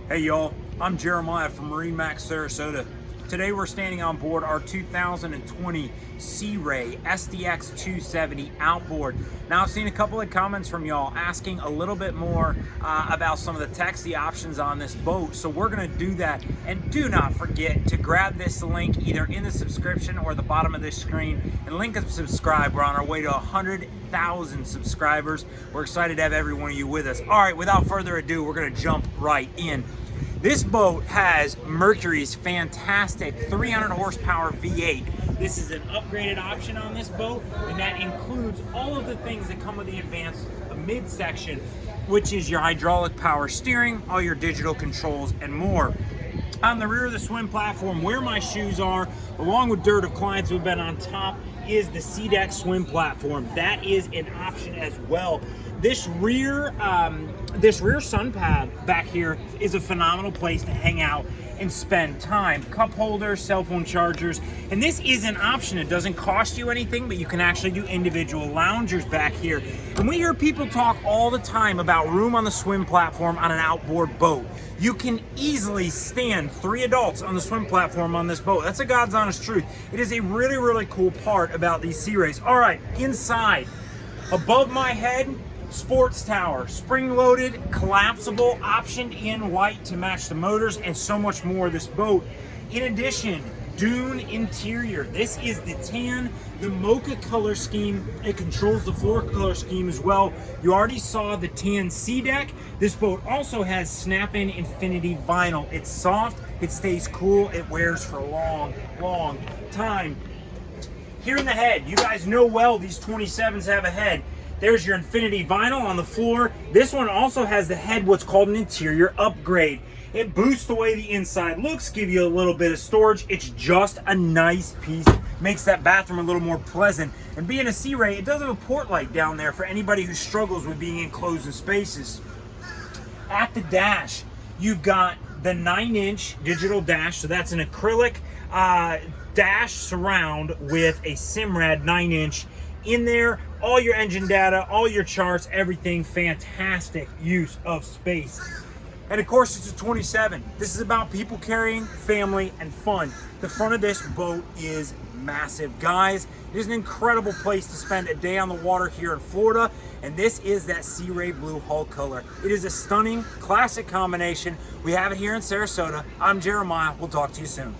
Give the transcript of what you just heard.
Hey y'all, I'm Jeremiah from MarineMax Sarasota. Today we're standing on board our 2020 Sea Ray SDX 270 Outboard. Now I've seen a couple of comments from y'all asking a little bit more about some of the taxi options on this boat, so we're going to do that. And do not forget to grab this link either in the subscription or the bottom of this screen and link and subscribe. We're on our way to 100,000 subscribers. We're excited to have every one of you with us. All right, without further ado, we're going to jump right in. This boat has Mercury's fantastic 300 horsepower V8. This is an upgraded option on this boat, and that includes all of the things that come with the advanced midsection, which is your hydraulic power steering, all your digital controls, and more. On the rear of the swim platform, where my shoes are, along with dirt of clients who've been on top, is the SDX swim platform. That is an option as well. This rear sun pad back here is a phenomenal place to hang out and spend time. Cup holders, cell phone chargers, and this is an option. It doesn't cost you anything, but you can actually do individual loungers back here. And we hear people talk all the time about room on the swim platform on an outboard boat. You can easily stand 3 adults on the swim platform on this boat. That's a God's honest truth. It is a really, really cool part about these Sea Rays. All right, inside, above my head, sports tower, spring-loaded, collapsible, optioned in white to match the motors, and so much more. This boat. In addition, dune interior. This is the tan, the mocha color scheme. It controls the floor color scheme as well. You already saw the tan sea deck. This boat also has snap-in infinity vinyl. It's soft, it stays cool, it wears for a long, long time. Here in the head, you guys know well these 27s have a head. There's your infinity vinyl on the floor. This one also has the head, what's called an interior upgrade. It boosts the way the inside looks, give you a little bit of storage. It's just a nice piece, makes that bathroom a little more pleasant. And being a Sea Ray, it does have a port light down there for anybody who struggles with being in closed spaces. At the dash, you've got the 9-inch digital dash, so that's an acrylic dash surround with a Simrad 9-inch in there. All your engine data, all your charts, everything. Fantastic use of space. And of course, it's a 27. This is about people carrying, family, and fun. The front of this boat is massive. Guys, it is an incredible place to spend a day on the water here in Florida, and this is that Sea Ray blue hull color. It is a stunning, classic combination. We have it here in Sarasota. I'm Jeremiah. We'll talk to you soon.